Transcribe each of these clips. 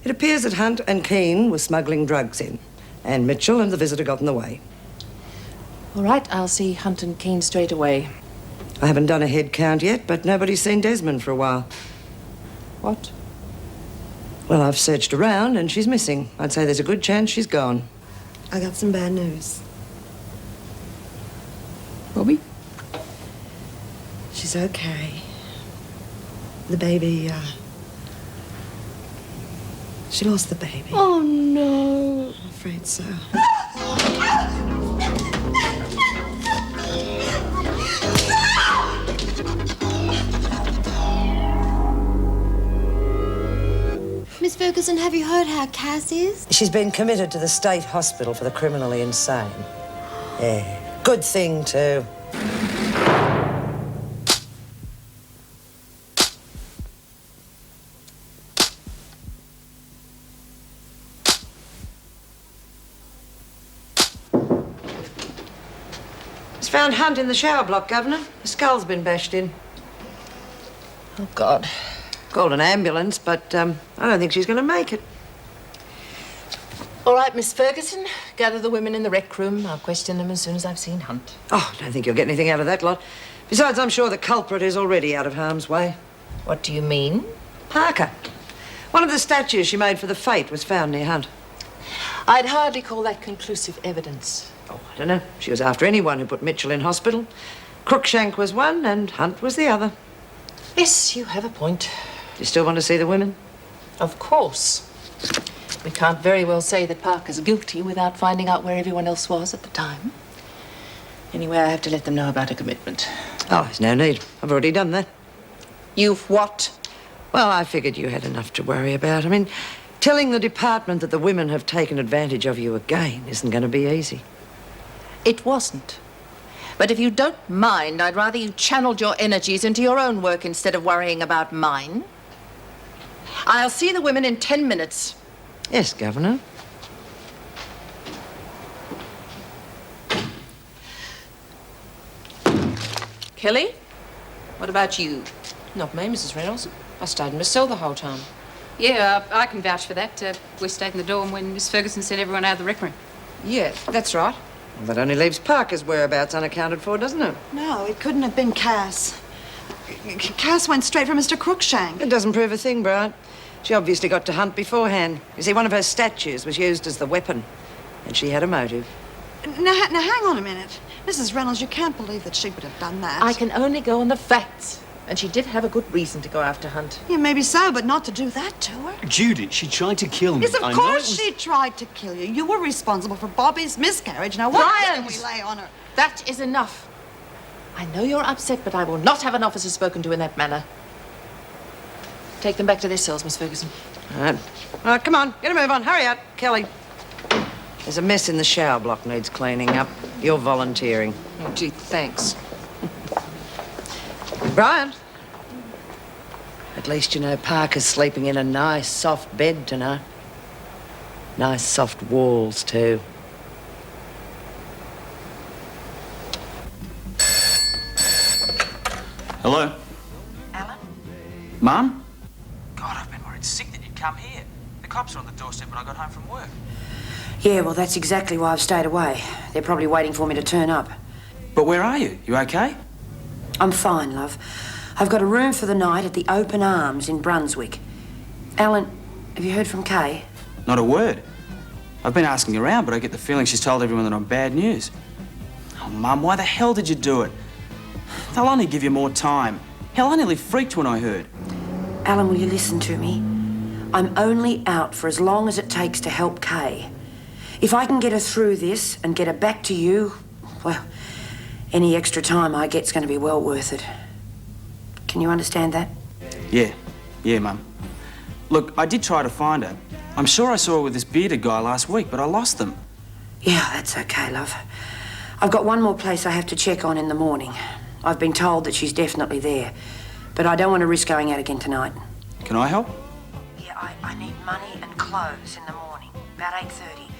It appears that Hunt and Keane were smuggling drugs in, and Mitchell and the visitor got in the way. All right, I'll see Hunt and Keane straight away. I haven't done a head count yet, but nobody's seen Desmond for a while. What? Well, I've searched around and she's missing. I'd say there's a good chance she's gone. I got some bad news. Bobby? She's okay. The baby, she lost the baby. Oh, no. I'm afraid so. Miss Ferguson, have you heard how Cass is? She's been committed to the state hospital for the criminally insane. Yeah, good thing, too. It's found Hunt in the shower block, Governor. The skull's been bashed in. Oh, God. Called an ambulance, but I don't think she's going to make it. All right, Miss Ferguson, gather the women in the rec room. I'll question them as soon as I've seen Hunt. Oh, I don't think you'll get anything out of that lot. Besides, I'm sure the culprit is already out of harm's way. What do you mean? Parker. One of the statues she made for the fete was found near Hunt. I'd hardly call that conclusive evidence. Oh, I don't know. She was after anyone who put Mitchell in hospital. Crookshank was one and Hunt was the other. Yes, you have a point. Do you still want to see the women? Of course. We can't very well say that Parker's guilty without finding out where everyone else was at the time. Anyway, I have to let them know about her commitment. Oh, there's no need. I've already done that. You've what? Well, I figured you had enough to worry about. I mean, telling the department that the women have taken advantage of you again isn't going to be easy. It wasn't. But if you don't mind, I'd rather you channeled your energies into your own work instead of worrying about mine. I'll see the women in 10 minutes. Yes, Governor. Kelly, what about you? Not me, Mrs. Reynolds. I stayed in my cell the whole time. Yeah, I can vouch for that. We stayed in the dorm when Miss Ferguson sent everyone out of the rec room. Yeah, that's right. Well, that only leaves Parker's whereabouts unaccounted for, doesn't it? No, it couldn't have been Cass. Cass went straight for Mr. Crookshank. It doesn't prove a thing, Bryant. She obviously got to Hunt beforehand. You see, one of her statues was used as the weapon, and she had a motive. Now, hang on a minute. Mrs. Reynolds, you can't believe that she would have done that. I can only go on the facts. And she did have a good reason to go after Hunt. Yeah, maybe so, but not to do that to her. Judy, she tried to kill me. Yes, of course she tried to kill you. You were responsible for Bobby's miscarriage. Now, what Bryant! can we lay on her? That is enough. I know you're upset, but I will not have an officer spoken to in that manner. Take them back to their cells, Miss Ferguson. All right, come on, get a move on. Hurry up, Kelly. There's a mess in the shower block needs cleaning up. You're volunteering. Oh, gee, thanks. Brian. At least you know Parker's sleeping in a nice, soft bed tonight. Nice, soft walls, too. Hello? Alan? Mum? God, I've been worried sick that you'd come here. The cops were on the doorstep when I got home from work. Yeah, well, that's exactly why I've stayed away. They're probably waiting for me to turn up. But where are you? You okay? I'm fine, love. I've got a room for the night at the Open Arms in Brunswick. Alan, have you heard from Kay? Not a word. I've been asking around, but I get the feeling she's told everyone that I'm bad news. Oh, Mum, why the hell did you do it? They'll only give you more time. Hell, I nearly freaked when I heard. Alan, will you listen to me? I'm only out for as long as it takes to help Kay. If I can get her through this and get her back to you, well, any extra time I get's going to be well worth it. Can you understand that? Yeah, Mum. Look, I did try to find her. I'm sure I saw her with this bearded guy last week, but I lost them. Yeah, that's okay, love. I've got one more place I have to check on in the morning. I've been told that she's definitely there, but I don't want to risk going out again tonight. Can I help? Yeah, I need money and clothes in the morning, about 8:30.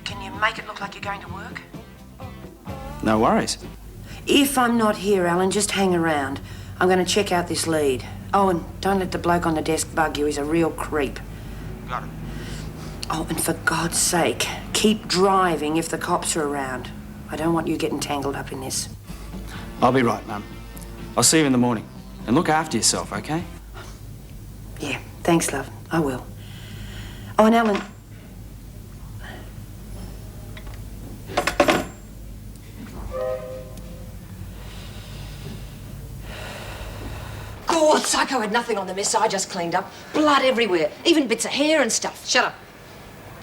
Can you make it look like you're going to work? No worries. If I'm not here, Alan, just hang around. I'm going to check out this lead. Oh, and don't let the bloke on the desk bug you. He's a real creep. Got it. Oh, and for God's sake, keep driving if the cops are around. I don't want you getting tangled up in this. I'll be right, Mum. I'll see you in the morning. And look after yourself, okay? Yeah, thanks, love. I will. Oh, and Alan... God, Psycho had nothing on the mess I just cleaned up. Blood everywhere, even bits of hair and stuff. Shut up.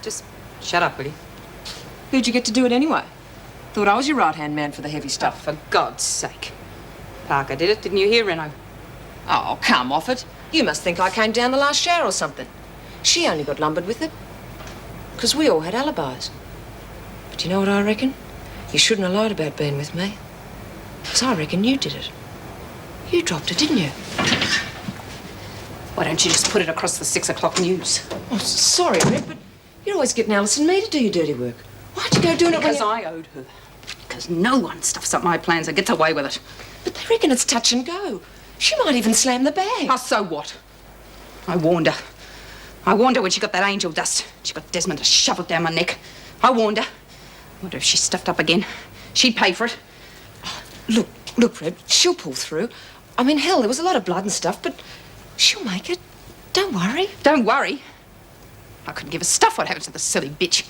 Just shut up, will you? Who'd you get to do it anyway? Thought I was your right-hand man for the heavy stuff. For God's sake. Parker did it, didn't you hear, Reno? Oh, come off it. You must think I came down the last shower or something. She only got lumbered with it. Because we all had alibis. But you know what I reckon? You shouldn't have lied about being with me. Because I reckon you did it. You dropped it, didn't you? Why don't you just put it across the 6 o'clock news? Oh, sorry, Red, but you're always getting Alice and me to do your dirty work. Why'd you go doing it when Because I owed her. Because no one stuffs up my plans and gets away with it. But they reckon it's touch and go. She might even slam the bag. Oh, so what? I warned her. I warned her when she got that angel dust. She got Desmond to shove it down my neck. I warned her. Wonder if she stuffed up again. She'd pay for it. Look, Red, she'll pull through. I mean, hell, there was a lot of blood and stuff, but she'll make it. Don't worry. Don't worry. I couldn't give a stuff what happens to the silly bitch.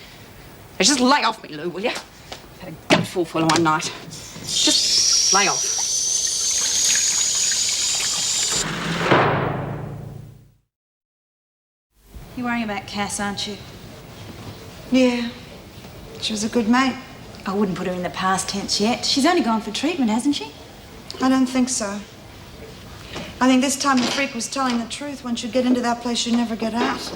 Now just lay off me, Lou, will you? I've had a gutful full one night. Just lay off. You're worrying about Cass, aren't you? Yeah. She was a good mate. I wouldn't put her in the past tense yet. She's only gone for treatment, hasn't she? I don't think so. I think this time the freak was telling the truth. When she'd get into that place, she'd never get out.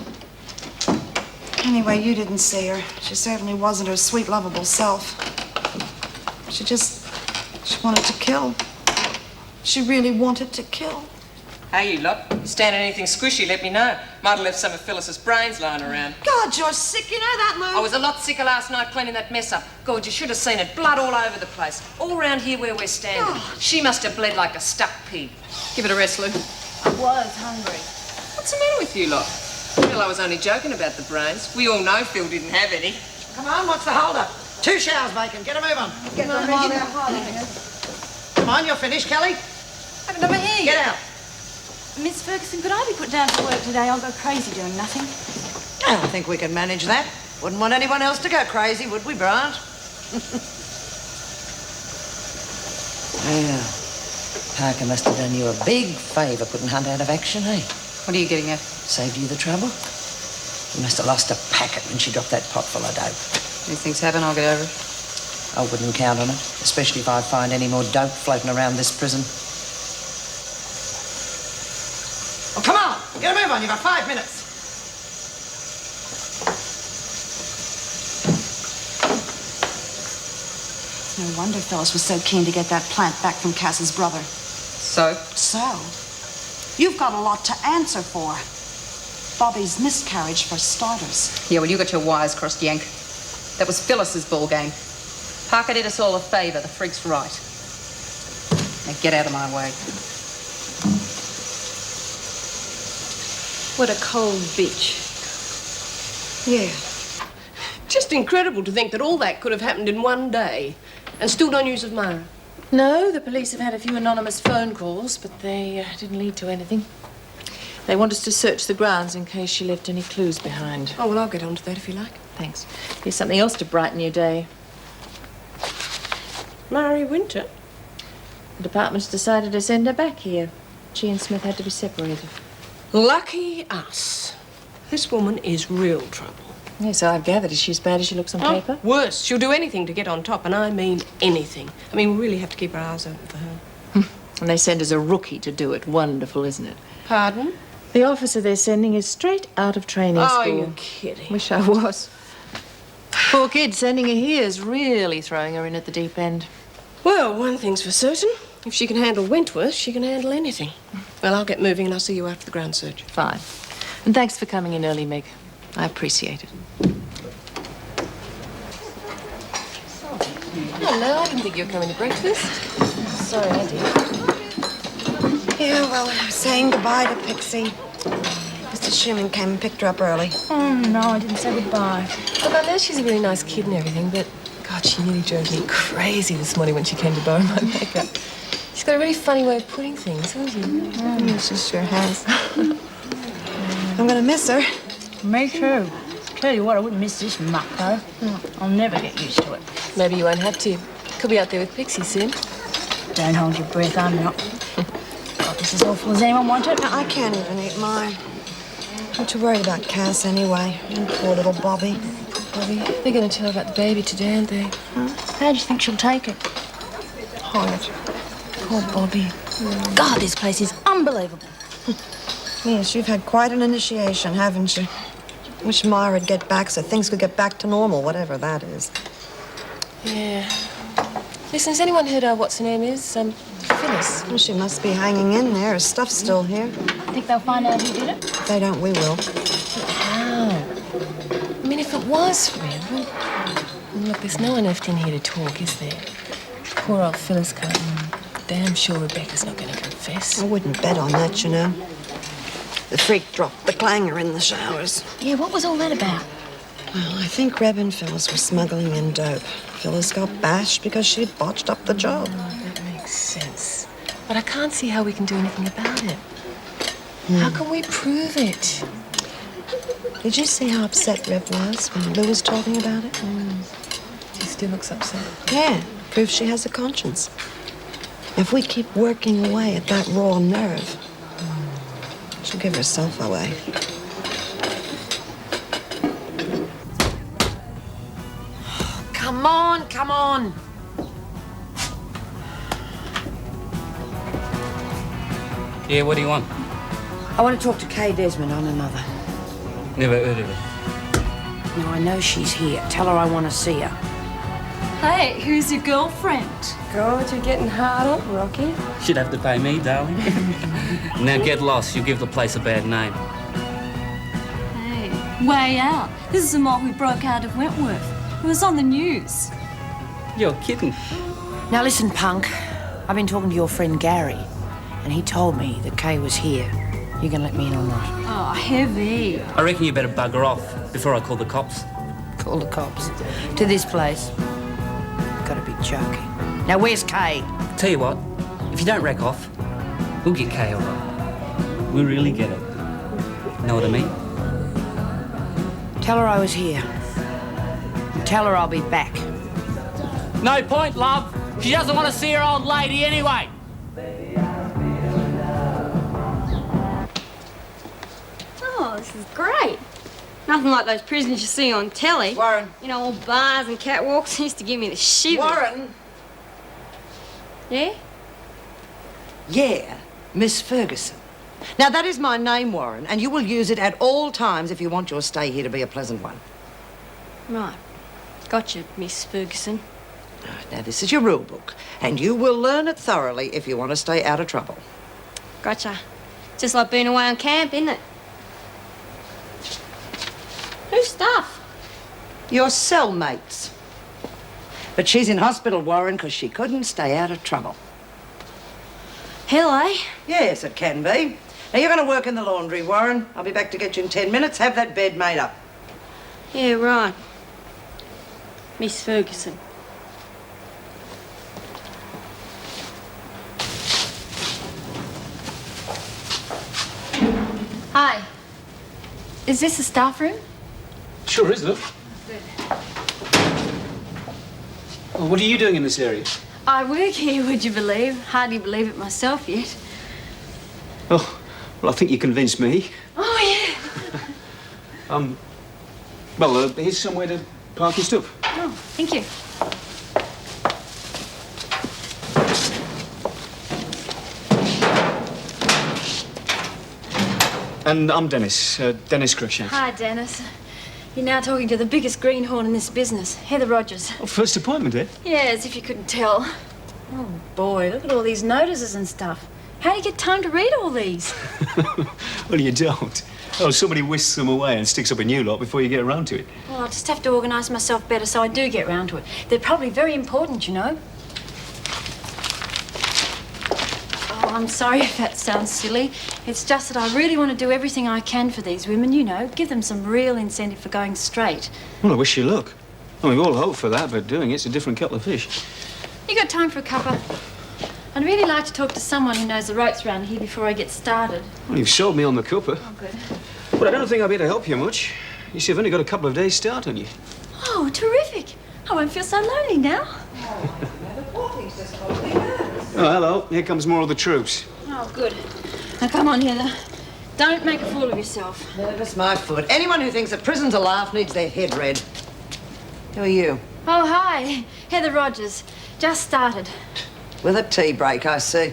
Anyway, you didn't see her. She certainly wasn't her sweet, lovable self. She wanted to kill. She really wanted to kill. Hey, you lot. You stand on anything squishy, let me know. Might have left some of Phyllis's brains lying around. God, you're sick. You know that, Lou. I was a lot sicker last night cleaning that mess up. God, you should have seen it. Blood all over the place. All round here where we're standing. Oh. She must have bled like a stuck pig. Give it a rest, Lou. I was hungry. What's the matter with you lot? Well, I was only joking about the brains. We all know Phil didn't have any. Come on, what's the hold-up? 2 showers, Bacon. Get a move on. Come on, you're finished, Kelly. I haven't done my hair Get out. Miss Ferguson, could I be put down for work today? I'll go crazy doing nothing. I think we can manage that. Wouldn't want anyone else to go crazy, would we, Bryant? Well, Parker must have done you a big favour putting Hunt out of action, eh? What are you getting at? Saved you the trouble. You must have lost a packet when she dropped that pot full of dope. These things happen, I'll get over it. I wouldn't count on it, especially if I find any more dope floating around this prison. Oh, come on! Get a move on, you've got 5 minutes. No wonder Phyllis was so keen to get that plant back from Cass's brother. So? So, you've got a lot to answer for. Bobby's miscarriage, for starters. Yeah, well, you got your wires crossed, Yank. That was Phyllis's ball game. Parker did us all a favour. The freak's right. Now get out of my way. What a cold bitch. Yeah. Just incredible to think that all that could have happened in one day. And still no news of Myra. No, the police have had a few anonymous phone calls, but they didn't lead to anything. They want us to search the grounds in case she left any clues behind. Oh, well, I'll get on to that if you like. Thanks. Here's something else to brighten your day. Mary Winter? The department's decided to send her back here. She and Smith had to be separated. Lucky us. This woman is real trouble. Yes, I've gathered. Is she as bad as she looks on paper? Worse. She'll do anything to get on top, and I mean anything. I mean, we really have to keep our eyes open for her. And they send us a rookie to do it. Wonderful, isn't it? Pardon? The officer they're sending is straight out of training school. Oh, you're kidding. Wish I was. Poor kid, sending her here is really throwing her in at the deep end. Well, one thing's for certain. If she can handle Wentworth, she can handle anything. Well, I'll get moving and I'll see you after the ground search. Fine. And thanks for coming in early, Meg. I appreciate it. Hello, I didn't think you were coming to breakfast. Sorry, Auntie. Yeah, well, saying goodbye to Pixie. Mr. Assuming came and picked her up early. Oh, no, I didn't say goodbye. Look, I know she's a really nice kid and everything, but God, she nearly drove me crazy this morning when she came to borrow my makeup. She's got a really funny way of putting things, hasn't she? She sure has. I'm gonna miss her. Me too. Tell you what, I wouldn't miss this muck, though. I'll never get used to it. Maybe you won't have to. Could be out there with Pixie soon. Don't hold your breath, I'm not. Got this as awful as anyone wanted. I can't even eat mine. I'm too worried about Cass anyway. And poor little Bobby. Bobby, they're going to tell her about the baby today, aren't they? How do you think she'll take it? Hard. Poor Bobby. God, this place is unbelievable. Yes, you've had quite an initiation, haven't you? Wish Myra'd get back so things could get back to normal, whatever that is. Yeah. Listen, has anyone heard what's her name is? Phyllis. Well, she must be hanging in there. Her stuff's still here. Think they'll find out who did it? If they don't, we will. How? I mean, if it was Fred, well, look, there's no one left in here to talk, is there? Poor old Phyllis can't. Damn sure Rebecca's not going to confess. I wouldn't bet on that, you know. The freak dropped the clanger in the showers. Yeah, what was all that about? Well, I think Reb and Phyllis were smuggling in dope. Phyllis got bashed because she'd botched up the job. Oh, that makes sense. But I can't see how we can do anything about it. How can we prove it? Did you see how upset Reb was when Lou was talking about it? She still looks upset. Yeah, proves she has a conscience. If we keep working away at that raw nerve, she'll give herself away. Come on, come on. Yeah, what do you want? I want to talk to Kay Desmond. I'm her mother. Never heard of her. Now, I know she's here. Tell her I want to see her. Hey, who's your girlfriend? God, you're getting hard up, Rocky. She'd have to pay me, darling. Now get lost. You give the place a bad name. Hey, way out. This is the mob who broke out of Wentworth. It was on the news. You're kidding. Now, listen, punk. I've been talking to your friend Gary, and he told me that Kay was here. You gonna let me in or not? Oh, heavy. I reckon you better bugger off before I call the cops. Call the cops. To this place. Gotta be joking. Now, where's Kay? Tell you what, if you don't wreck off, we'll get Kay all right. We'll really get it. Know what I mean? Tell her I was here. Tell her I'll be back. No point, love. She doesn't want to see her old lady anyway. Oh, this is great. Nothing like those prisons you see on telly. Warren. You know, all bars and catwalks used to give me the shivers. Warren. Yeah? Yeah, Miss Ferguson. Now, that is my name, Warren, and you will use it at all times if you want your stay here to be a pleasant one. Right. Gotcha, Miss Ferguson. Now, this is your rule book, and you will learn it thoroughly if you want to stay out of trouble. Gotcha. Just like being away on camp, isn't it? Whose stuff? Your cellmates. But she's in hospital, Warren, because she couldn't stay out of trouble. Hell, eh? Yes, it can be. Now, you're going to work in the laundry, Warren. I'll be back to get you in 10 minutes. Have that bed made up. Yeah, right. Miss Ferguson. Hi. Is this the staff room? Sure is, look. Well, what are you doing in this area? I work here, would you believe? Hardly believe it myself yet. Oh, well, I think you convinced me. Oh, yeah. Well, here's somewhere to park your stuff. Oh, thank you. And I'm Dennis, Dennis Cruikshank. Hi, Dennis. You're now talking to the biggest greenhorn in this business, Heather Rogers. Oh, first appointment, eh? Yeah, as if you couldn't tell. Oh, boy, look at all these notices and stuff. How do you get time to read all these? Well, you don't. Oh, somebody whisks them away and sticks up a new lot before you get around to it. Well, I just have to organise myself better so I do get round to it. They're probably very important, you know. Oh, I'm sorry if that sounds silly. It's just that I really want to do everything I can for these women, you know, give them some real incentive for going straight. Well, I wish you luck. I mean, we all hope for that, but doing it's a different kettle of fish. You got time for a cuppa? I'd really like to talk to someone who knows the ropes around here before I get started. Well, you've sold me on the cuppa. Oh, good. But I don't think I'll be able to help you much. You see, I've only got a couple of days' start on you. Oh, terrific. I won't feel so lonely now. Oh, hello. Here comes more of the troops. Oh, good. Now, come on, Heather. Don't make a fool of yourself. Nervous, my foot. Anyone who thinks a prison's a laugh needs their head read. Who are you? Oh, hi. Heather Rogers. Just started. With a tea break, I see.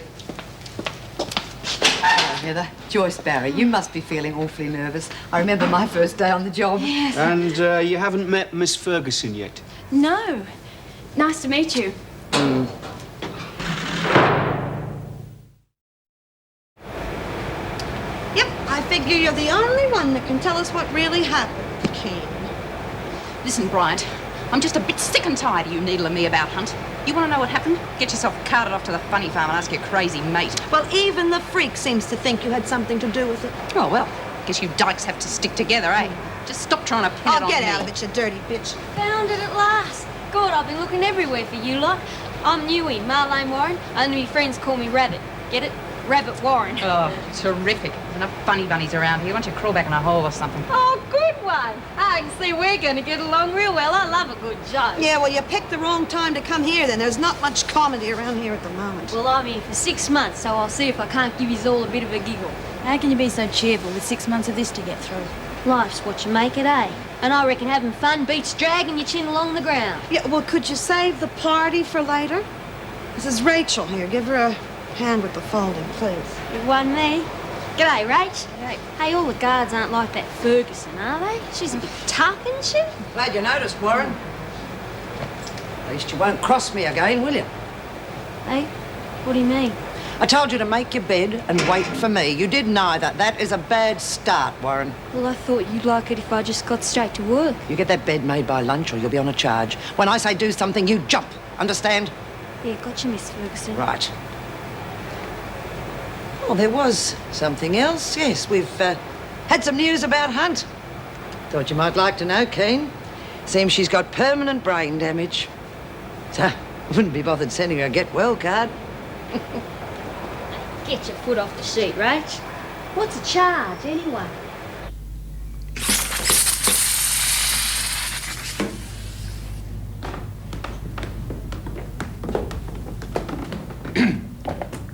Hello, Heather. Joyce Barry, you must be feeling awfully nervous. I remember my first day on the job. Yes. And you haven't met Miss Ferguson yet? No. Nice to meet you. Yep, I figure you're the only one that can tell us what really happened, Keen. Listen, Bryant, I'm just a bit sick and tired of you needling me about Hunt. You want to know what happened? Get yourself carted off to the funny farm and ask your crazy mate. Well, even the freak seems to think you had something to do with it. Oh, well, guess you dykes have to stick together, eh? Just stop trying to pin it on get me. out of it, you dirty bitch. Found it at last. God, I've been looking everywhere for you lot. I'm Newey, Marlene Warren. Only my friends call me Rabbit. Get it? Rabbit Warren. Oh, terrific. There's enough bunny bunnies around here. Why don't you crawl back in a hole or something? Oh, good one. I can see we're going to get along real well. I love a good joke. Yeah, well, you picked the wrong time to come here then. There's not much comedy around here at the moment. Well, I'm here for 6 months, so I'll see if I can't give you all a bit of a giggle. How can you be so cheerful with 6 months of this to get through? Life's what you make it, eh? And I reckon having fun beats dragging your chin along the ground. Yeah, well, could you save the party for later? This is Rachel here. Give her a hand with the folding, please. It wasn't me. G'day, Rach. G'day. Hey, all the guards aren't like that Ferguson, are they? She's a bit tough, isn't she? Glad you noticed, Warren. At least you won't cross me again, will you? Hey, what do you mean? I told you to make your bed and wait for me. You did neither. That is a bad start, Warren. Well, I thought you'd like it if I just got straight to work. You get that bed made by lunch or you'll be on a charge. When I say do something, you jump. Understand? Yeah, gotcha, Miss Ferguson. Right. Oh, there was something else. Yes, we've had some news about Hunt. Thought you might like to know, Keen. Seems she's got permanent brain damage. So, I wouldn't be bothered sending her a get well card. Get your foot off the seat, Rach. What's the charge, anyway?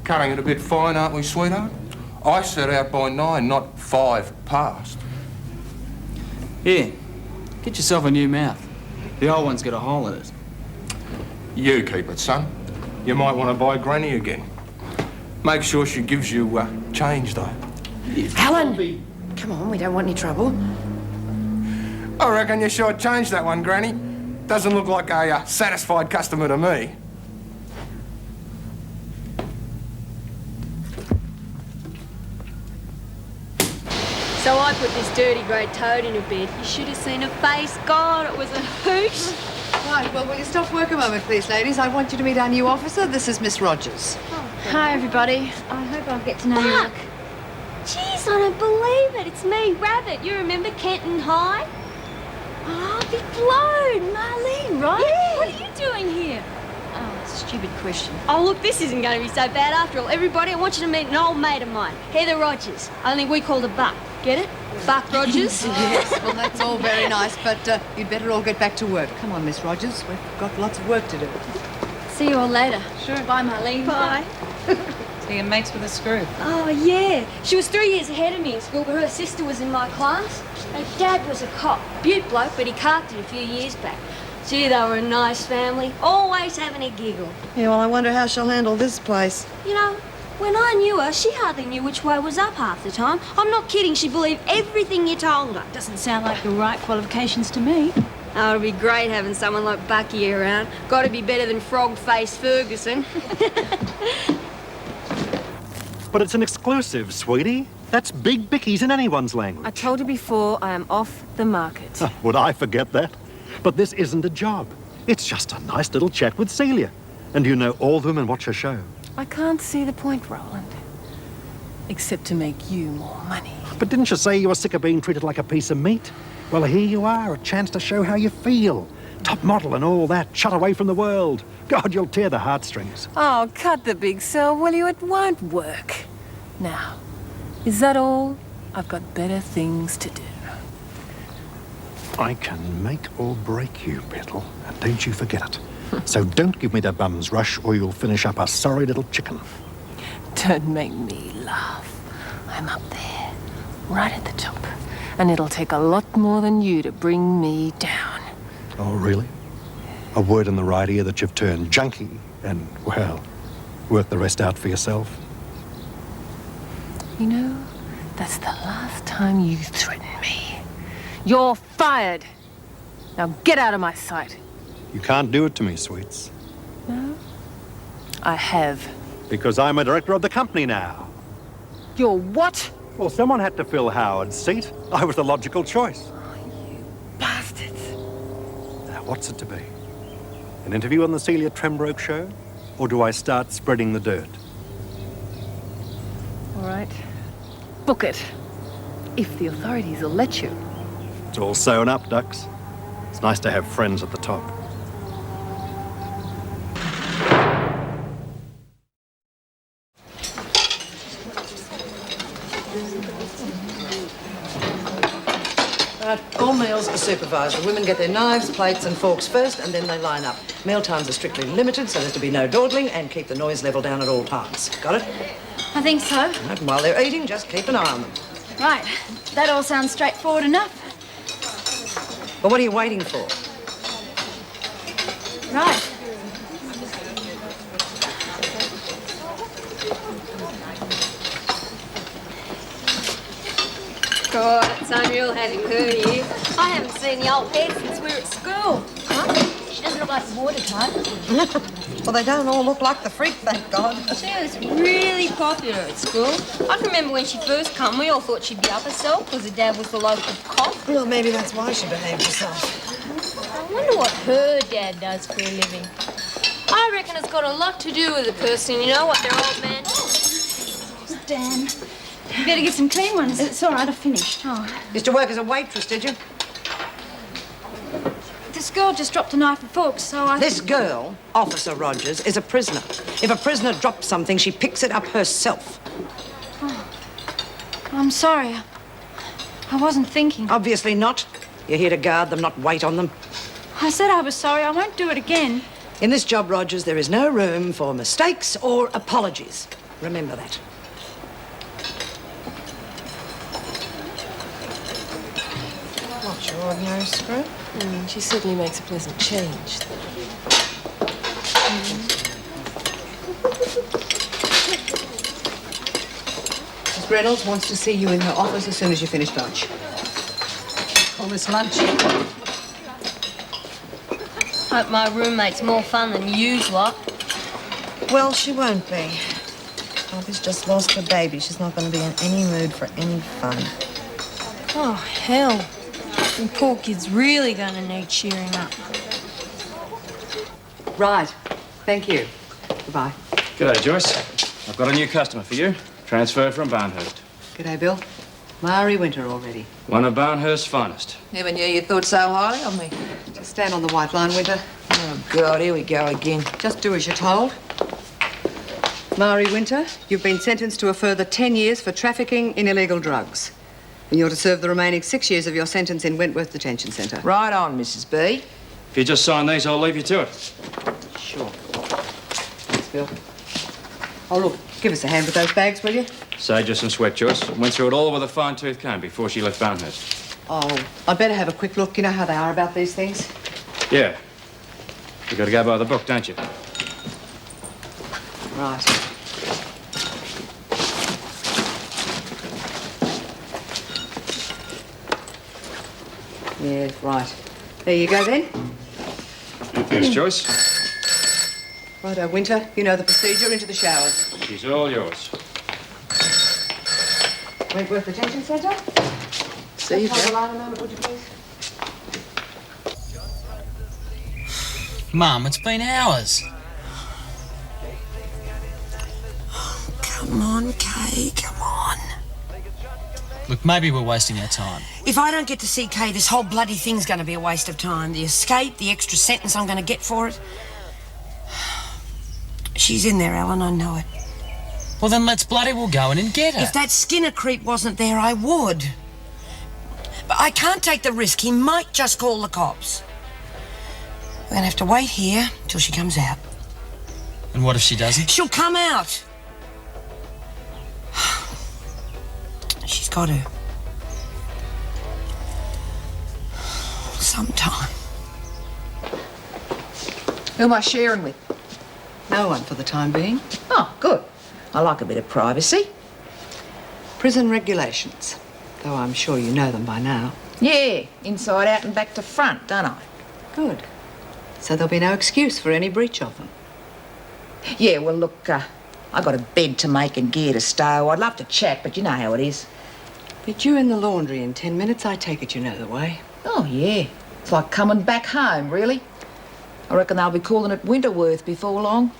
Cutting it a bit fine, aren't we, sweetheart? I set out by 9, not 5 past. Here, get yourself a new mouth. The old one's got a hole in it. You keep it, son. You might want to buy Granny again. Make sure she gives you change, though. Helen! Come on, we don't want any trouble. I reckon you should change that one, Granny. Doesn't look like a satisfied customer to me. So I put this dirty grey toad in a bed. You should have seen her face. God, it was a hoot. Right, well, will you stop work a moment, please, ladies? I want you to meet our new officer. This is Miss Rogers. Hi, everybody. I hope I'll get to know you. Mark! Jeez, I don't believe it. It's me, Rabbit. You remember Kenton High? Oh, I'll be blown. Marlene, right? Yeah. What are you doing here? Oh, stupid question. Oh, look, this isn't going to be so bad after all. Everybody, I want you to meet an old mate of mine, Heather Rogers. Only we called her Buck. Get it? Buck Rogers? Yes, well, that's all very nice, but you'd better all get back to work. Come on, Miss Rogers. We've got lots of work to do. See you all later. Sure. Bye, Marlene. Bye. So you're mates with a screw? Oh, yeah. She was 3 years ahead of me in school, but her sister was in my class. Her dad was a cop. Beaut bloke, but he carked it a few years back. Gee, they were a nice family. Always having a giggle. Yeah, well, I wonder how she'll handle this place. You know, when I knew her, she hardly knew which way was up half the time. I'm not kidding. She believed everything you told her. Doesn't sound like the right qualifications to me. Oh, it'd be great having someone like Bucky around. Got to be better than frog-faced Ferguson. But it's an exclusive, sweetie. That's big bickies in anyone's language. I told you before, I am off the market. Would I forget that? But this isn't a job. It's just a nice little chat with Celia. And you know all of them and watch her show. I can't see the point, Roland. Except to make you more money. But didn't you say you were sick of being treated like a piece of meat? Well, here you are, a chance to show how you feel. Top model and all that, shut away from the world. God, you'll tear the heartstrings. Oh, cut the big sell, will you? It won't work. Now, is that all? I've got better things to do. I can make or break you, Petal, and don't you forget it. So don't give me the bum's rush or you'll finish up a sorry little chicken. Don't make me laugh. I'm up there, right at the top. And it'll take a lot more than you to bring me down. Oh, really? A word in the right ear that you've turned junkie and, well, work the rest out for yourself. You know, that's the last time you threatened me. You're fired. Now get out of my sight. You can't do it to me, sweets. No? I have. Because I'm a director of the company now. You're what? Well, someone had to fill Howard's seat. I was the logical choice. Bastards. Now, what's it to be? An interview on the Celia Trembroke show? Or do I start spreading the dirt? All right. Book it. If the authorities will let you. It's all sewn up, ducks. It's nice to have friends at the top. Right, all meals are supervised. The women get their knives, plates and forks first and then they line up. Meal times are strictly limited so there's to be no dawdling and keep the noise level down at all times. Got it? I think so. Right, and while they're eating, just keep an eye on them. Right. That all sounds straightforward enough. But what are you waiting for? Right. God, it's unreal having her here. I haven't seen the old head since we were at school. Huh? She doesn't look like the water type. Well, they don't all look like the freak, thank God. She was really popular at school. I can remember when she first come, we all thought she'd be up herself because her dad was the local cop. Well, maybe that's why she behaved herself. I wonder what her dad does for a living. I reckon it's got a lot to do with the person, you know, what their old man does. Dan, you better get some clean ones. It's all right, I've finished. Oh. Used to work as a waitress, did you? This girl just dropped a knife and fork, so I... This girl, Officer Rogers, is a prisoner. If a prisoner drops something, she picks it up herself. Oh. I'm sorry. I wasn't thinking. Obviously not. You're here to guard them, not wait on them. I said I was sorry. I won't do it again. In this job, Rogers, there is no room for mistakes or apologies. Remember that. Not your ordinary screw. She certainly makes a pleasant change. Miss Reynolds wants to see you in her office as soon as you finish lunch. Call this lunch. Hope my roommate's more fun than you's lot. Well, she won't be. Bobby's just lost her baby. She's not going to be in any mood for any fun. Oh, hell. And poor kid's really going to need cheering up. Right. Thank you. Goodbye. G'day, Joyce. I've got a new customer for you. Transferred from Barnhurst. G'day, Bill. Mari Winter already. One of Barnhurst's finest. Never knew you thought so highly of me. Just stand on the white line, Winter. Oh, God, here we go again. Just do as you're told. Mari Winter, you've been sentenced to a further 10 years for trafficking in illegal drugs. And you're to serve the remaining 6 years of your sentence in Wentworth Detention Centre. Right on, Mrs. B. If you just sign these, I'll leave you to it. Sure. Thanks, Bill. Oh, look, give us a hand with those bags, will you? Saved you some sweat, Joyce. Went through it all with a fine-tooth comb before she left Barnhurst. Oh, I'd better have a quick look. You know how they are about these things. Yeah. You got to go by the book, don't you? Right. Yeah, right. There you go, then. Yes, Joyce. Righto, Winter. You know the procedure. Into the showers. She's all yours. Wentworth Detention Centre. See you, Hold the Bill. line a moment, would you please? Mum, it's been hours. Come on, Kay, come on. Look, maybe we're wasting our time. If I don't get to see Kay, this whole bloody thing's going to be a waste of time. The escape, the extra sentence I'm going to get for it. She's in there, Alan, I know it. Well, then let's bloody well go in and get her. If that Skinner creep wasn't there, I would. But I can't take the risk. He might just call the cops. We're going to have to wait here till she comes out. And what if she doesn't? She'll come out. She's got to. Sometime. Who am I sharing with? No one for the time being. Oh, good. I like a bit of privacy. Prison regulations, though I'm sure you know them by now. Yeah, inside out and back to front, don't I? Good. So there'll be no excuse for any breach of them. Yeah, well, look, I got a bed to make and gear to stow. I'd love to chat, but you know how it is. But you're in the laundry in 10 minutes. I take it you know the way. Oh, yeah. It's like coming back home, really. I reckon they'll be calling it Winterworth before long.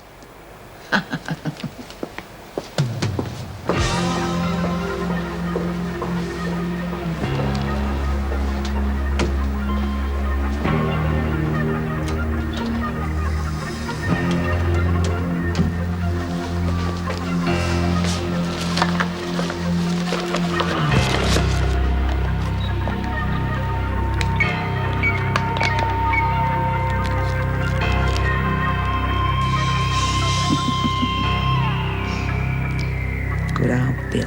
Good old Bill.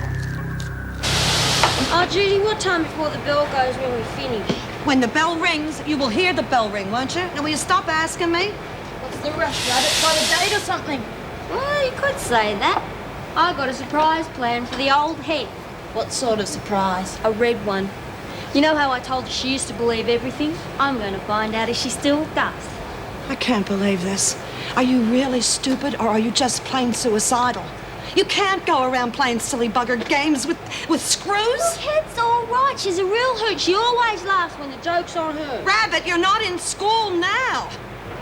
Oh, Judy, what time before the bell goes when we finish? When the bell rings, you will hear the bell ring, won't you? Now, will you stop asking me? What's the rush, Rabbit? Got a date or something? Well, you could say that. I got a surprise plan for the old head. What sort of surprise? A red one. You know how I told you she used to believe everything? I'm going to find out if she still does. I can't believe this. Are you really stupid, or are you just plain suicidal? You can't go around playing silly bugger games with screws. Her head's all right. She's a real hoot. She always laughs when the joke's on her. Rabbit, you're not in school now.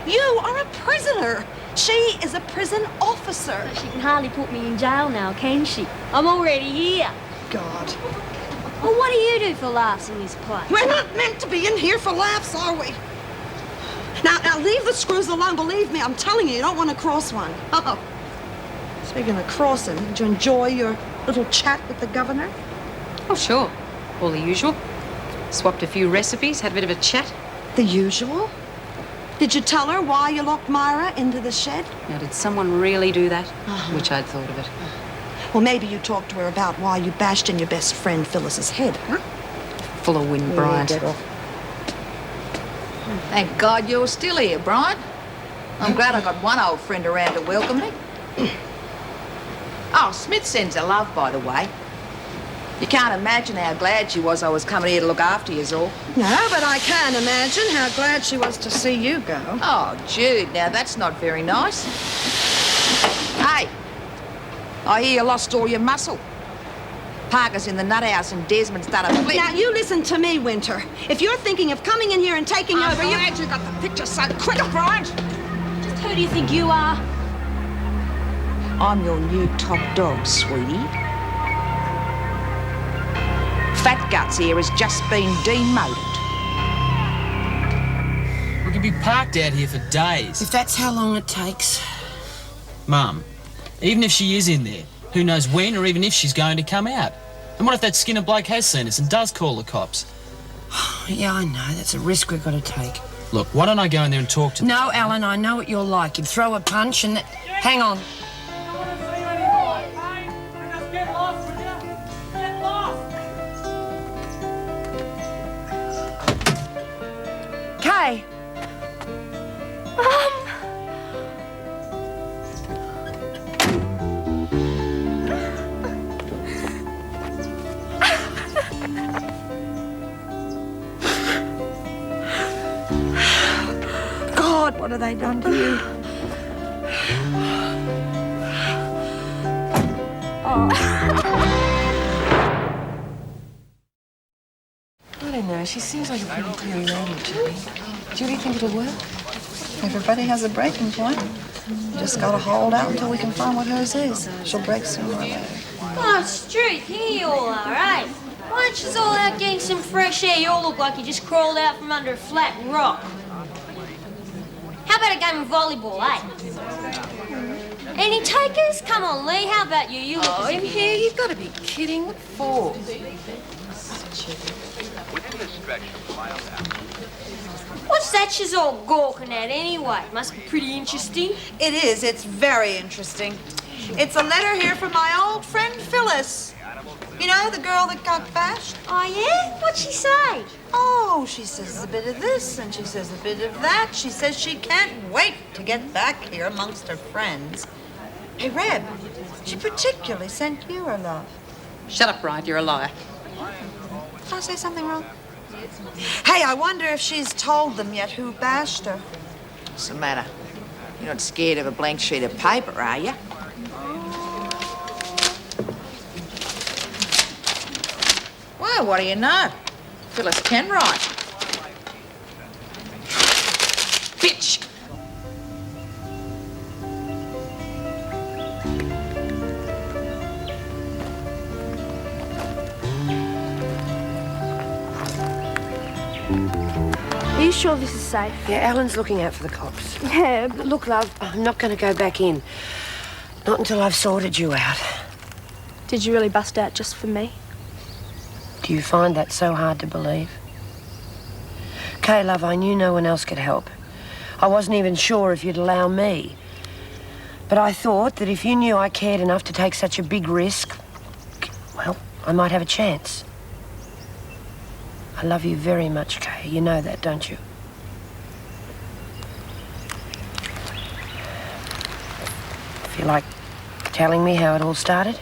You are a prisoner. She is a prison officer. She can hardly put me in jail now, can she? I'm already here. God. Well, what do you do for laughs in this place? We're not meant to be in here for laughs, are we? Now leave the screws alone. Believe me, I'm telling you, you don't want to cross one. Oh. Speaking of crossing, did you enjoy your little chat with the governor? Oh, sure. All the usual. Swapped a few recipes, had a bit of a chat. The usual? Did you tell her why you locked Myra into the shed? Now, did someone really do that? Which I'd thought of it. Well, maybe you talked to her about why you bashed in your best friend Phyllis's head, huh? Full of wind, Bryant. Thank God you're still here, Brian. I'm glad I got one old friend around to welcome me. Oh, Smith sends her love, by the way. You can't imagine how glad she was I was coming here to look after you all. No, but I can imagine how glad she was to see you go. Oh, Jude, now that's not very nice. Hey, I hear you lost all your muscle. Parker's in the nut house and Desmond's done a flip. Now, you listen to me, Winter. If you're thinking of coming in here and taking over, I'm glad you got the picture so quick, Brian. Just who do you think you are? I'm your new top dog, sweetie. Fat Guts here has just been demoted. We could be parked out here for days. If that's how long it takes. Mum, even if she is in there, who knows when or even if she's going to come out? And what if that Skinner bloke has seen us and does call the cops? Yeah, I know. That's a risk we've got to take. Look, why don't I go in there and talk to them? No, Alan, I know what you're like. You'd throw a punch and... Hang on. Kay. God, what have they done to you? I don't know. She seems like a pretty clear lady to me. Do you really think it'll work? Everybody has a breaking point. Just gotta hold out until we can find what hers is. She'll break sooner or later. Oh, Struth, here you all are, eh? Why don't you all out getting some fresh air? You all look like you just crawled out from under a flat rock. How about a game of volleyball, eh? Any takers? Come on, Lee, how about you? You look as if here, you've got to be kidding. What for? What's that she's all gawking at anyway? Must be pretty interesting. It is. It's very interesting. It's a letter here from my old friend Phyllis. You know, the girl that got bashed? Oh, yeah? What'd she say? Oh, she says a bit of this and she says a bit of that. She says she can't wait to get back here amongst her friends. Hey, Reb, she particularly sent you her love. Shut up, Ryan. You're a liar. Did I say something wrong? Hey, I wonder if she's told them yet who bashed her. What's the matter? You're not scared of a blank sheet of paper, are you? Well, what do you know? Phyllis can write. Bitch! Are you sure this is safe? Yeah, Alan's looking out for the cops. Yeah, but Look, love, I'm not going to go back in. Not until I've sorted you out. did you really bust out just for me? Do you find that so hard to believe? Kay, love, I knew no one else could help. I wasn't even sure if you'd allow me. But I thought that if you knew I cared enough to take such a big risk, well, I might have a chance. I love you very much, Kay. You know that, don't you? Feel like telling me how it all started?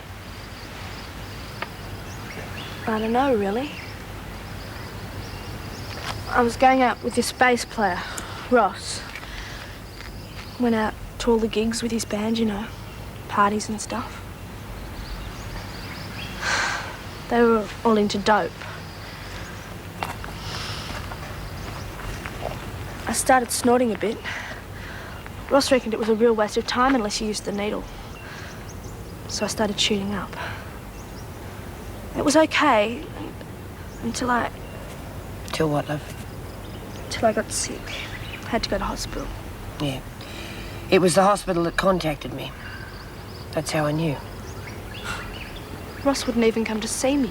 I don't know, really. I was going out with this bass player, Ross. Went out to all the gigs with his band, you know, parties and stuff. They were all into dope. I started snorting a bit. Ross reckoned it was a real waste of time unless you used the needle. So I started shooting up. It was okay until I... Till what, love? Till I got sick. Had to go to hospital. Yeah. It was the hospital that contacted me. That's how I knew. Ross wouldn't even come to see me.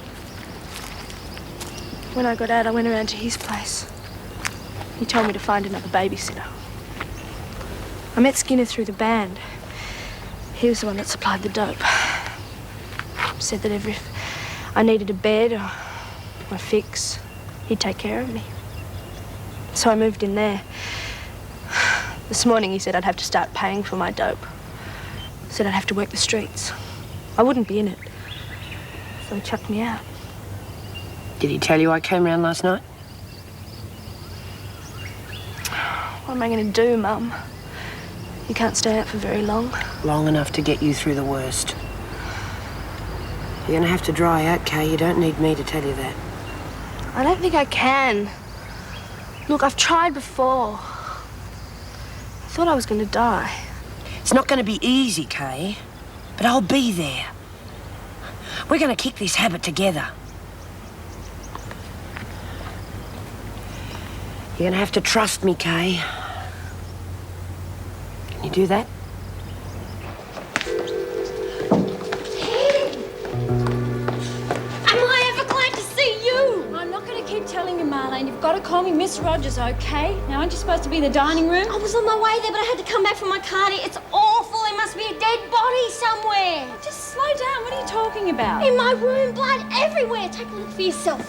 When I got out, I went around to his place. He told me to find another babysitter. I met Skinner through the band. He was the one that supplied the dope. Said that if I needed a bed or a fix, he'd take care of me. So I moved in there. This morning he said I'd have to start paying for my dope. Said I'd have to work the streets. I wouldn't be in it. So he chucked me out. Did he tell you I came round last night? What am I going to do, Mum? You can't stay out for very long. Long enough to get you through the worst. You're going to have to dry out, Kay. You don't need me to tell you that. I don't think I can. Look, I've tried before. I thought I was going to die. It's not going to be easy, Kay. But I'll be there. We're going to kick this habit together. You're going to have to trust me, Kay. Can you do that? Am I ever glad to see you? I'm not going to keep telling you, Marlene. You've got to call me Miss Rogers, okay? Now, aren't you supposed to be in the dining room? I was on my way there, but I had to come back from my car. It's awful. There must be a dead body somewhere. Just slow down. What are you talking about? In my room, blood everywhere. Take a look for yourself.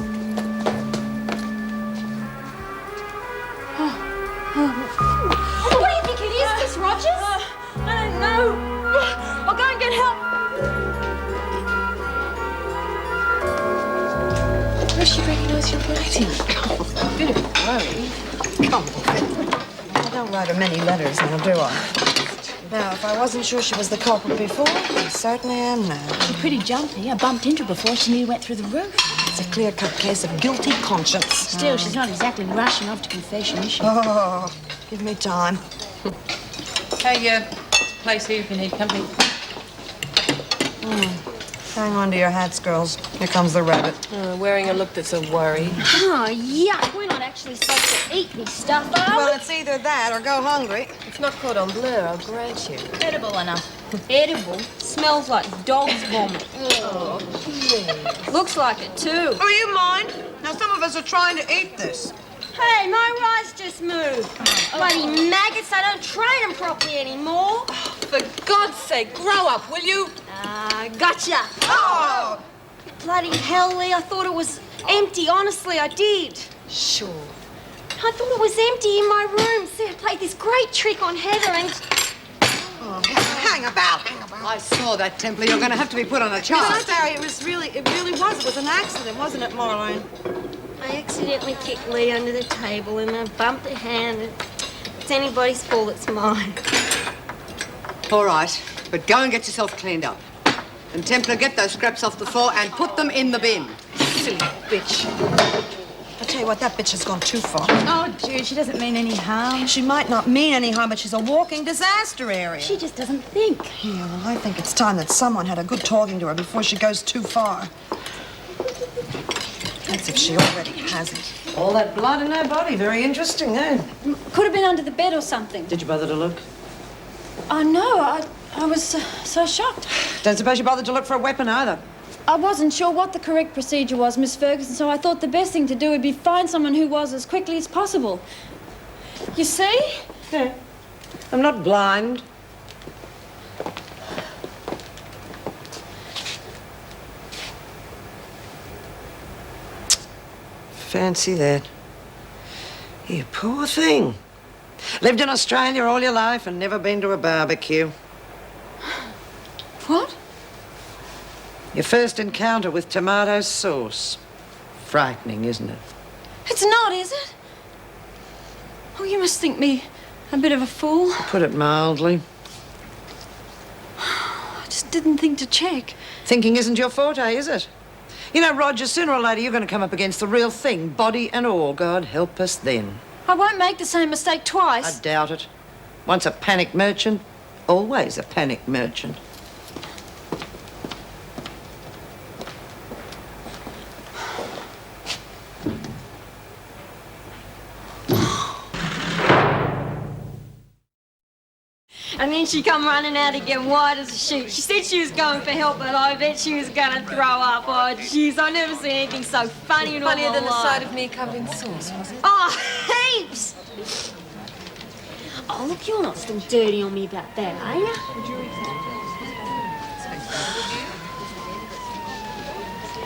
What do you think it is, Miss Rogers? I don't know. I'll go and get help. Where she recognise your writing? Oh, a bit of a worry. Come on. I don't write her many letters now, do I? Now, if I wasn't sure she was the culprit before, I certainly am now. She's pretty jumpy. I bumped into her before she nearly went through the roof. It's a clear-cut case of guilty conscience. Still, she's not exactly rushing off to confession, is she? Oh, give me time. Hey, place here if you need company. Hang on to your hats, girls. Here comes the rabbit. Wearing a look that's a worry. Oh, yuck. We're not actually supposed to eat this stuff, are we? Well, it's either that or go hungry. It's not cordon bleu, I'll grant you. Edible enough. Edible? Smells like dog's vomit. Oh, please. Looks like it, too. Oh, you mind? Now, some of us are trying to eat this. Hey, my rice just moved. Bloody maggots, I don't train them properly anymore. For God's sake, grow up, will you? Gotcha. Oh! Bloody hell, Lee, I thought it was empty. Honestly, I did. Sure. I thought it was empty in my room. See, I played this great trick on Heather and... Oh, hang about. I saw that, Templar. You're going to have to be put on a No, charge. Barry, it really was. It was an accident, wasn't it, Marlene? I accidentally kicked Lee under the table and I bumped her hand. If it's anybody's fault, it's mine. All right, but go and get yourself cleaned up. And Templar, get those scraps off the floor and put them in the bin. Silly bitch. I tell you what, that bitch has gone too far. Oh, Jude, she doesn't mean any harm. She might not mean any harm, but she's a walking disaster area. She just doesn't think. Yeah, well, I think it's time that someone had a good talking to her before she goes too far. That's if she already hasn't. All that blood in her body. Very interesting, eh? Could have been under the bed or something. Did you bother to look? Oh, no, I was so shocked. Don't suppose you bothered to look for a weapon either. I wasn't sure what the correct procedure was, Miss Ferguson, so I thought the best thing to do would be find someone who was as quickly as possible. You see? Yeah. I'm not blind. Fancy that. You poor thing. Lived in Australia all your life and never been to a barbecue. What? Your first encounter with tomato sauce. Frightening, isn't it? It's not, is it? Oh, you must think me a bit of a fool. Put it mildly. I just didn't think to check. Thinking isn't your forte, is it? You know, Roger, sooner or later you're going to come up against the real thing, body and all. God help us then. I won't make the same mistake twice. I doubt it. Once a panic merchant, always a panic merchant. And then she come running out again, white as a sheet. She said she was going for help, but I bet she was going to throw up. Oh, jeez, I've never seen anything so funny in all my Funnier than the life. sight of me covered in sauce, was it? Oh, heaps! Oh, look, you're not still dirty on me about that, are you?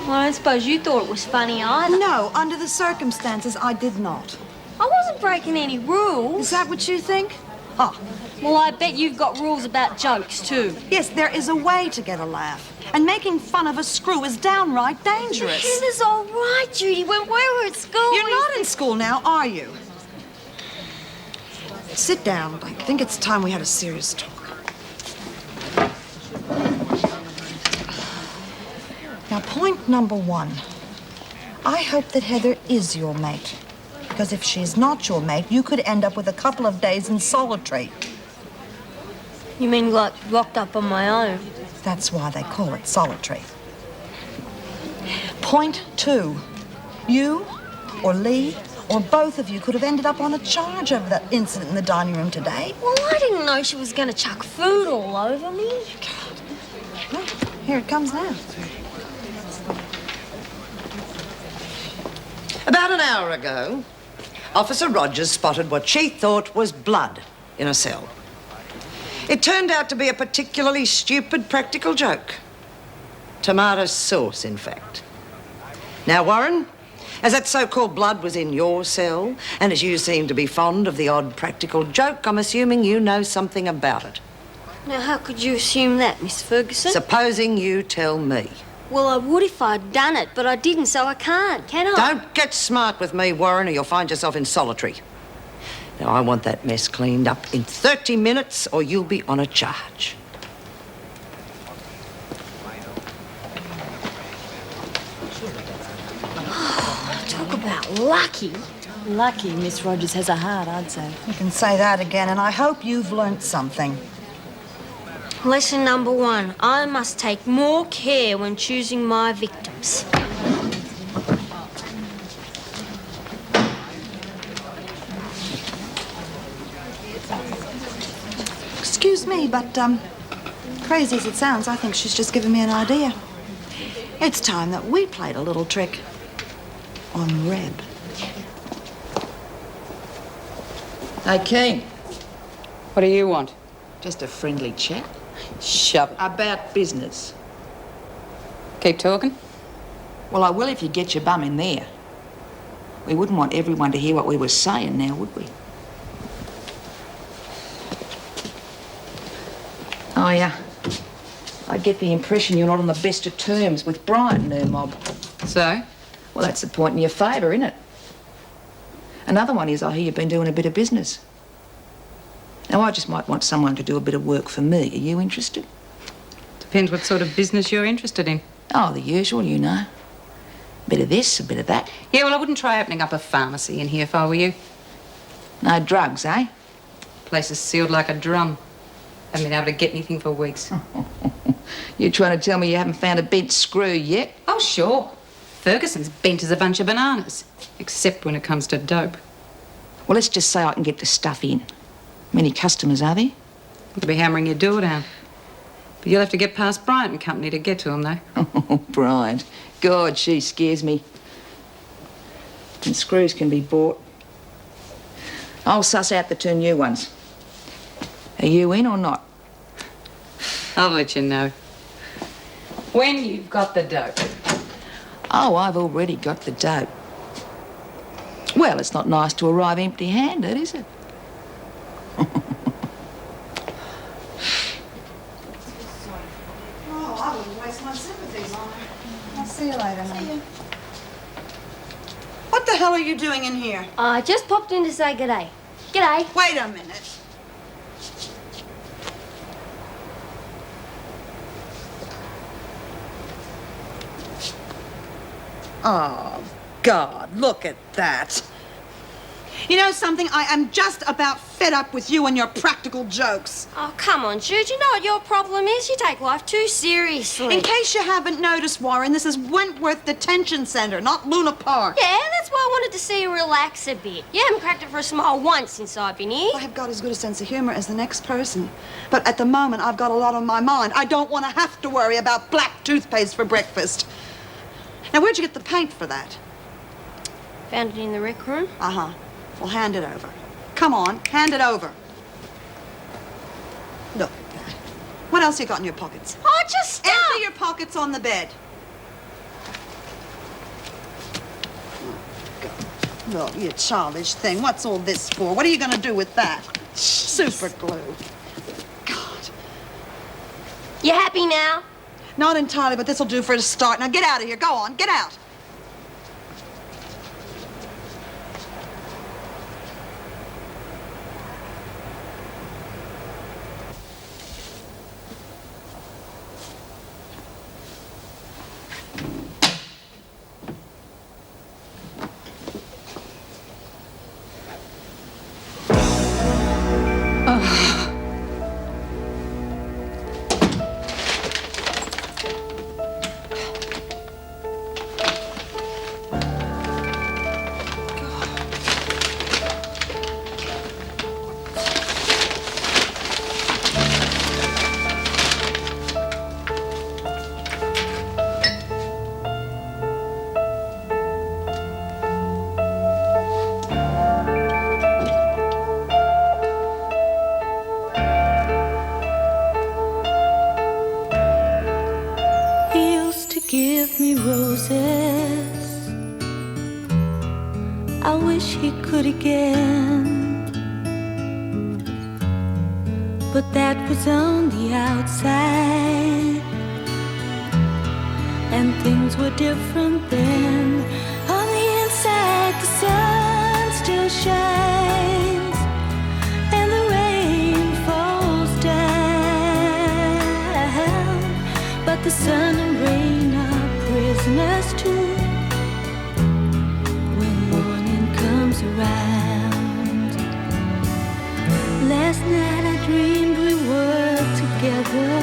Well, I don't suppose you thought it was funny either. No, under the circumstances, I did not. I wasn't breaking any rules. Is that what you think? Oh, well, I bet you've got rules about jokes, too. Yes, there is a way to get a laugh. And making fun of a screw is downright dangerous. Heather's all right, Judy. When we were at school... You're not in school now, are you? Sit down. I think it's time we had a serious talk. Now, point number one. I hope that Heather is your mate. Because if she's not your mate, you could end up with a couple of days in solitary. You mean like locked up on my own? That's why they call it solitary. Point two. You or Lee or both of you could have ended up on a charge over that incident in the dining room today. Well, I didn't know she was going to chuck food all over me. Well, here it comes now. About an hour ago, Officer Rogers spotted what she thought was blood in a cell. It turned out to be a particularly stupid practical joke. Tomato sauce, in fact. Now, Warren, as that so-called blood was in your cell, and as you seem to be fond of the odd practical joke, I'm assuming you know something about it. Now, how could you assume that, Miss Ferguson? Supposing you tell me. Well, I would if I'd done it, but I didn't, so I can't, can I? Don't get smart with me, Warren, or you'll find yourself in solitary. Now, I want that mess cleaned up in 30 minutes, or you'll be on a charge. Talk about lucky. Lucky Miss Rogers has a heart, I'd say. You can say that again, and I hope you've learnt something. Lesson number 1. I must take more care when choosing my victims. Excuse me, but, crazy as it sounds, I think she's just given me an idea. It's time that we played a little trick on Reb. Hey, Keen. What do you want? Just a friendly chat. Shove it. About business. Keep talking. Well, I will if you get your bum in there. We wouldn't want everyone to hear what we were saying now, would we? Oh, yeah. I get the impression you're not on the best of terms with Brian and her mob. So? Well, that's the point in your favour, isn't it? Another one is I hear you've been doing a bit of business. Now, I just might want someone to do a bit of work for me. Are you interested? Depends what sort of business you're interested in. Oh, the usual, you know. A bit of this, a bit of that. Yeah, well, I wouldn't try opening up a pharmacy in here if I were you. No drugs, eh? Place is sealed like a drum. Haven't been able to get anything for weeks. You trying to tell me you haven't found a bent screw yet? Oh, sure. Ferguson's bent as a bunch of bananas. Except when it comes to dope. Well, let's just say I can get the stuff in. Many customers, are there? They'll be hammering your door down. But you'll have to get past Bryant and Company to get to them, though. Oh, Bryant. God, she scares me. And screws can be bought. I'll suss out the 2 new ones. Are you in or not? I'll let you know. When you've got the dope. Oh, I've already got the dope. Well, it's not nice to arrive empty-handed, is it? Oh, I wouldn't waste my sympathies on her. I'll see you later, honey. What the hell are you doing in here? I just popped in to say g'day. G'day. Wait a minute. Oh, God, look at that. You know something? I am just about fed up with you and your practical jokes. Oh, come on, Jude. You know what your problem is? You take life too seriously. In case you haven't noticed, Warren, this is Wentworth Detention Center, not Luna Park. Yeah, that's why I wanted to see you relax a bit. You haven't cracked it for a smile once since I've been here. I have got as good a sense of humor as the next person. But at the moment, I've got a lot on my mind. I don't want to have to worry about black toothpaste for breakfast. Now, where'd you get the paint for that? Found it in the rec room. Uh-huh. Well, hand it over. Come on, hand it over. Look at that. What else you got in your pockets? Oh, just stop! Empty your pockets on the bed. Oh, God. Look, you childish thing. What's all this for? What are you going to do with that? Super glue. God. You happy now? Not entirely, but this'll do for a start. Now get out of here. Go on, get out. Give me roses. I wish he could again, but that was on the outside, and things were different then. On the inside, the sun still shines, and the rain falls down, but the sun and rain prisoners too. When morning comes around, last night I dreamed we were together.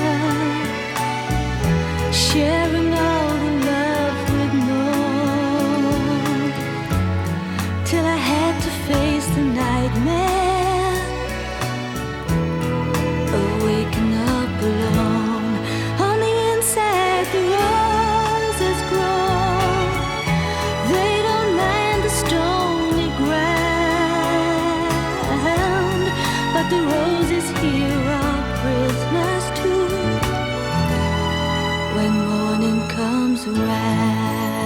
morning comes around.